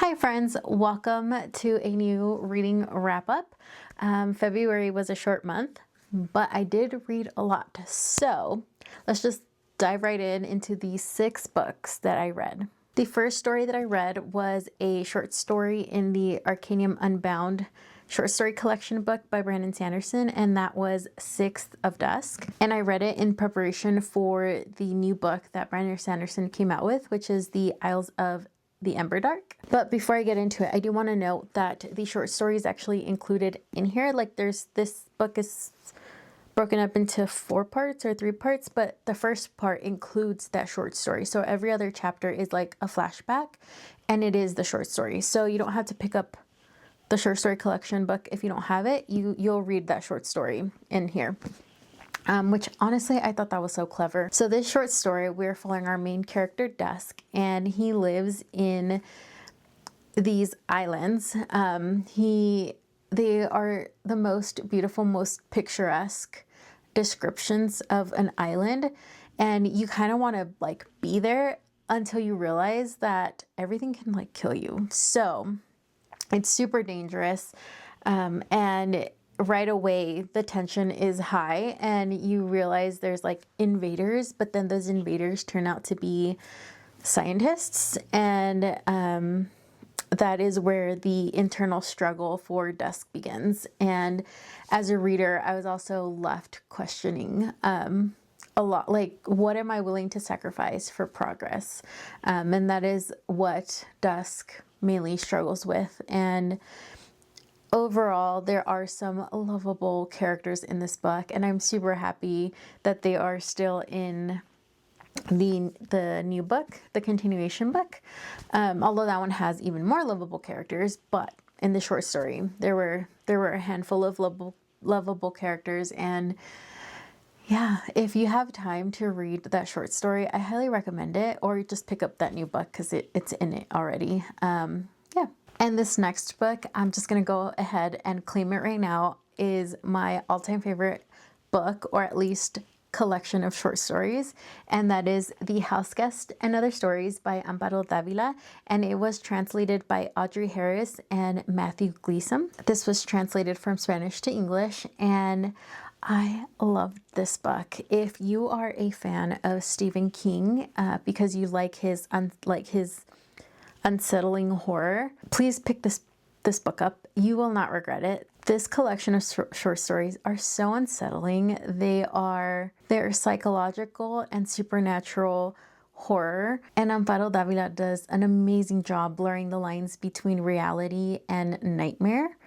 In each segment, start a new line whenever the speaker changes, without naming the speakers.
Hi friends, welcome to a new reading wrap up. February was a short month, but I did read a lot. So let's just dive right into the 6 books that I read. The first story that I read was a short story in the Arcanium Unbound short story collection book by Brandon Sanderson, and that was Sixth of Dusk. And I read it in preparation for the new book that Brandon Sanderson came out with, which is The Isles of the Ember Dark. But before I get into it, I do want to note that the short story is actually included in here. Like this book is broken up into 4 parts or 3 parts, but the first part includes that short story. So every other chapter is like a flashback, and it is the short story. So you don't have to pick up the short story collection book if you don't have it. You'll read that short story in here. Which honestly, I thought that was so clever. So this short story, we're following our main character, Dusk, and he lives in these islands. They are the most beautiful, most picturesque descriptions of an island, and you kind of want to like be there until you realize that everything can like kill you. So it's super dangerous, and right away the tension is high and you realize there's like invaders, but then those invaders turn out to be scientists, and that is where the internal struggle for Dusk begins. And as a reader, I was also left questioning a lot, like, what am I willing to sacrifice for progress? And that is what Dusk mainly struggles with. And overall, there are some lovable characters in this book, and I'm super happy that they are still in the new book, the continuation book. Although that one has even more lovable characters, but in the short story, there were a handful of lovable characters. And yeah, if you have time to read that short story, I highly recommend it, or just pick up that new book because it's in it already. Yeah. And this next book, I'm just going to go ahead and claim it right now, is my all-time favorite book, or at least collection of short stories, and that is The Houseguest and Other Stories by Amparo Davila, and it was translated by Audrey Harris and Matthew Gleason. This was translated from Spanish to English, and I loved this book. If you are a fan of Stephen King, because you like his unsettling horror, please pick this book up. You will not regret it. This collection of short stories are so unsettling. They're psychological and supernatural horror, and Amparo Davila does an amazing job blurring the lines between reality and nightmare.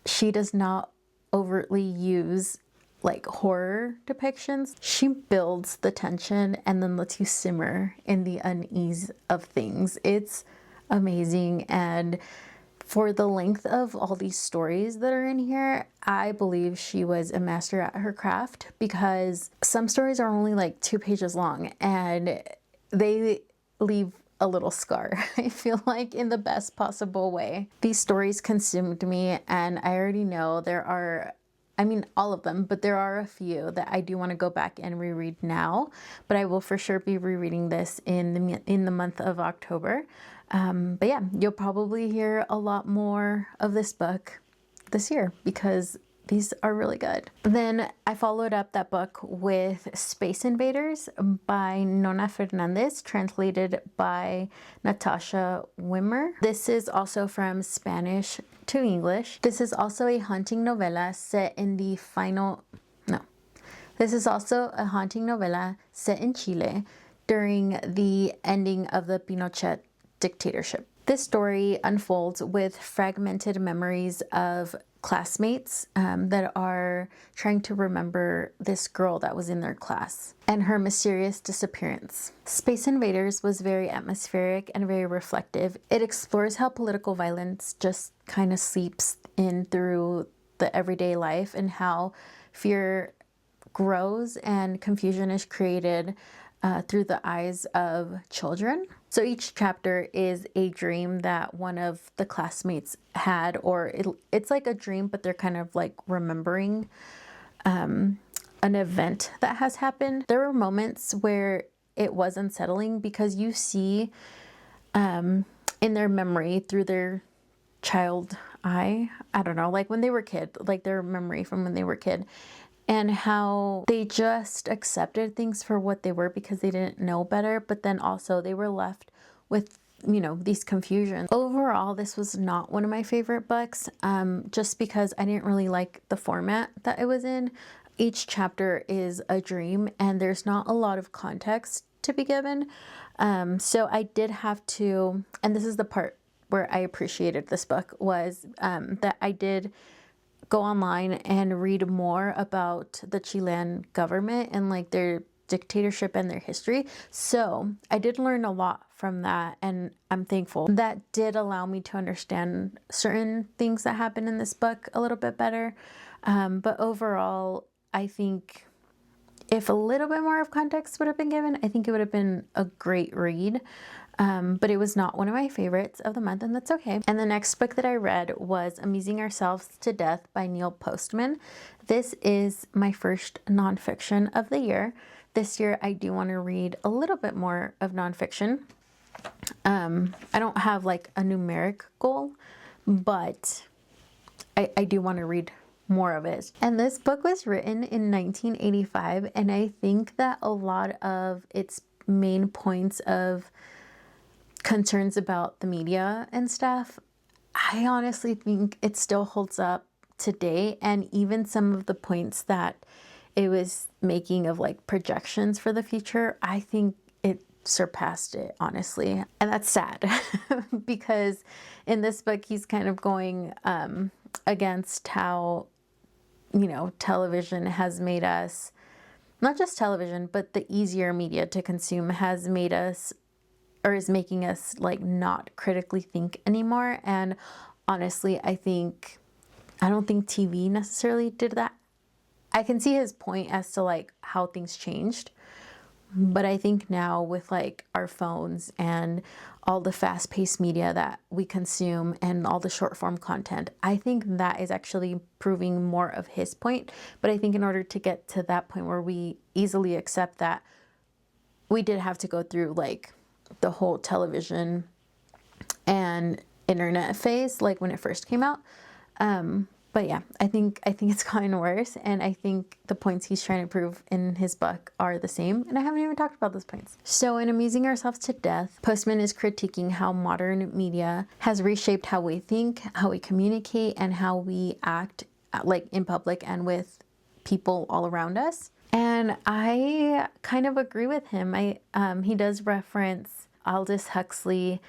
She does not overtly use like horror depictions. She builds the tension and then lets you simmer in the unease of things. It's amazing, and for the length of all these stories that are in here, I believe she was a master at her craft, because some stories are only like 2 pages long and they leave a little scar, I feel like, in the best possible way. These stories consumed me, and I already know all of them, but there are a few that I do want to go back and reread now. But I will for sure be rereading this in the month of October. But yeah, you'll probably hear a lot more of this book this year because these are really good. Then I followed up that book with Space Invaders by Nona Fernandez, translated by Natasha Wimmer. This is also from Spanish to English. This is also a haunting novella set in Chile during the ending of the Pinochet dictatorship. This story unfolds with fragmented memories of classmates that are trying to remember this girl that was in their class and her mysterious disappearance. Space Invaders was very atmospheric and very reflective. It explores how political violence just kind of seeps in through the everyday life, and how fear grows and confusion is created through the eyes of children. So each chapter is a dream that one of the classmates had, or it's like a dream, but they're kind of like remembering an event that has happened. There were moments where it was unsettling because you see in in their memory through their child eye. I don't know, like when they were kid, like their memory from when they were kid, and how they just accepted things for what they were because they didn't know better, but then also they were left with, you know, these confusions. Overall, this was not one of my favorite books, just because I didn't really like the format that it was in. Each chapter is a dream and there's not a lot of context to be given. So I did have to, and this is the part where I appreciated this book, was that I did go online and read more about the Chilean government and like their dictatorship and their history. So I did learn a lot from that, and I'm thankful. That did allow me to understand certain things that happened in this book a little bit better. But overall, I think if a little bit more of context would have been given, I think it would have been a great read. But it was not one of my favorites of the month, and that's okay. And the next book that I read was Amusing Ourselves to Death by Neil Postman. This is my first nonfiction of the year. This year, I do want to read a little bit more of nonfiction. I don't have like a numeric goal, but I do want to read more of it. And this book was written in 1985, and I think that a lot of its main points of concerns about the media and stuff, I honestly think it still holds up today. And even some of the points that it was making of like projections for the future, I think it surpassed it, honestly. And that's sad because in this book, he's kind of going against how, you know, television has made us, not just television, but the easier media to consume has made us, or is making us like not critically think anymore. And honestly, I don't think TV necessarily did that. I can see his point as to like how things changed, but I think now with like our phones and all the fast-paced media that we consume and all the short form content, I think that is actually proving more of his point. But I think in order to get to that point where we easily accept that, we did have to go through like the whole television and internet phase, like when it first came out. But yeah, I think it's gotten worse, and I think the points he's trying to prove in his book are the same, and I haven't even talked about those points. So in Amusing Ourselves to Death, Postman is critiquing how modern media has reshaped how we think, how we communicate, and how we act like in public and with people all around us. And I kind of agree with him. He does reference Aldous Huxley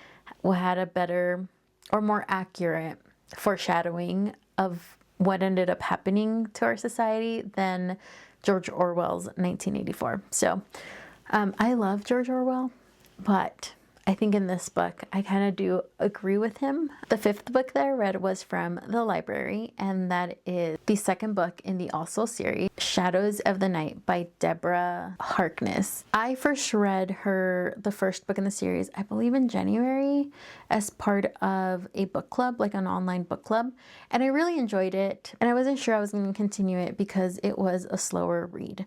had a better or more accurate foreshadowing of what ended up happening to our society than George Orwell's 1984. So I love George Orwell, but I think in this book, I kind of do agree with him. The fifth book that I read was from the library, and that is the second book in the Also series, Shadows of the Night by Deborah Harkness. I first read the first book in the series, I believe in January, as part of a book club, like an online book club, and I really enjoyed it, and I wasn't sure I was going to continue it because it was a slower read.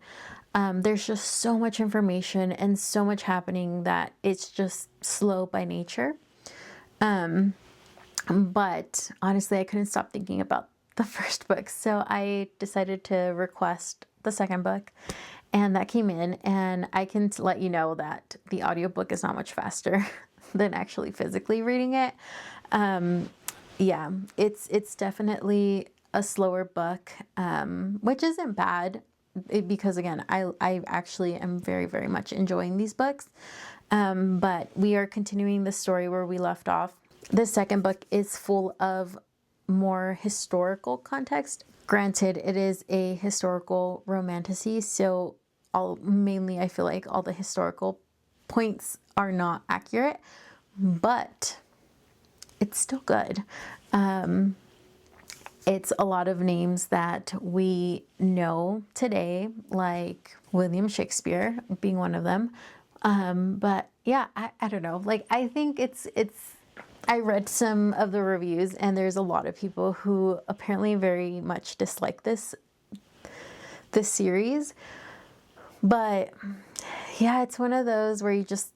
There's just so much information and so much happening that it's just slow by nature. But honestly, I couldn't stop thinking about the first book. So I decided to request the second book, and that came in, and I can let you know that the audiobook is not much faster than actually physically reading it. Yeah, it's definitely a slower book, which isn't bad. Because again, I actually am very, very much enjoying these books. But we are continuing the story where we left off. The second book is full of more historical context. Granted, it is a historical romantasy, so mainly I feel like all the historical points are not accurate, but it's still good. It's a lot of names that we know today, like William Shakespeare being one of them. But yeah, I don't know. Like, I think I read some of the reviews, and there's a lot of people who apparently very much dislike this series. But yeah, it's one of those where you just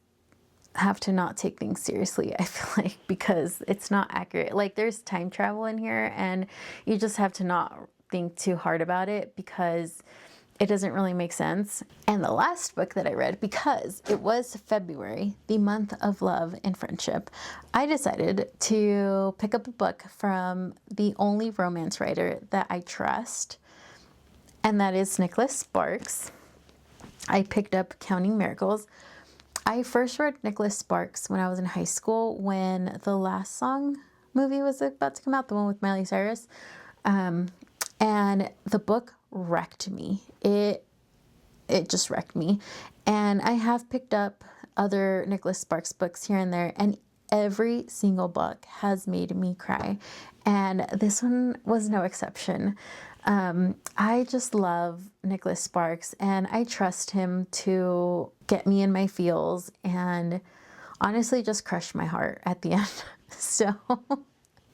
have to not take things seriously, I feel like, because it's not accurate. Like, there's time travel in here, and you just have to not think too hard about it because it doesn't really make sense. And the last book that I read, because it was February, the month of love and friendship, I decided to pick up a book from the only romance writer that I trust, and that is Nicholas Sparks. I picked up Counting Miracles. I first read Nicholas Sparks when I was in high school, when the Last Song movie was about to come out, the one with Miley Cyrus. And the book wrecked me. It just wrecked me. And I have picked up other Nicholas Sparks books here and there, and every single book has made me cry. And this one was no exception. I just love Nicholas Sparks, and I trust him to get me in my feels and honestly just crush my heart at the end. So,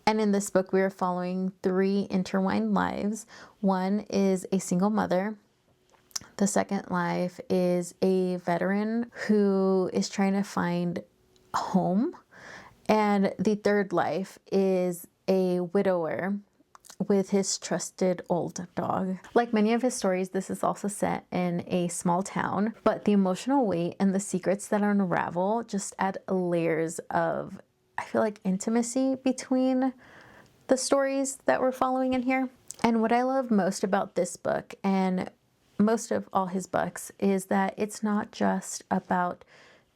and in this book, we are following 3 intertwined lives. One is a single mother. The second life is a veteran who is trying to find a home. And the third life is a widower with his trusted old dog. Like many of his stories, this is also set in a small town, but the emotional weight and the secrets that unravel just add layers of, I feel like, intimacy between the stories that we're following in here. And what I love most about this book, and most of all his books, is that it's not just about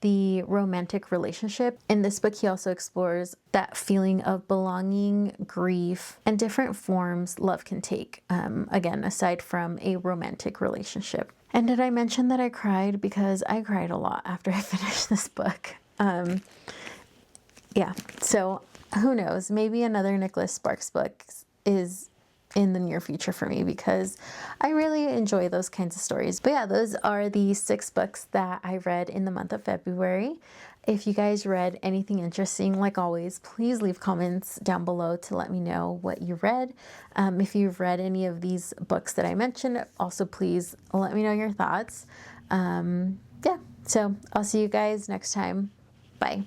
the romantic relationship. In this book, he also explores that feeling of belonging, grief, and different forms love can take, again, aside from a romantic relationship. And did I mention that I cried? Because I cried a lot after I finished this book. Yeah, so who knows? Maybe another Nicholas Sparks book is in the near future for me, because I really enjoy those kinds of stories. But yeah, those are the 6 books that I read in the month of February. If you guys read anything interesting, like always, please leave comments down below to let me know what you read. If you've read any of these books that I mentioned, also please let me know your thoughts. Yeah, so I'll see you guys next time. Bye.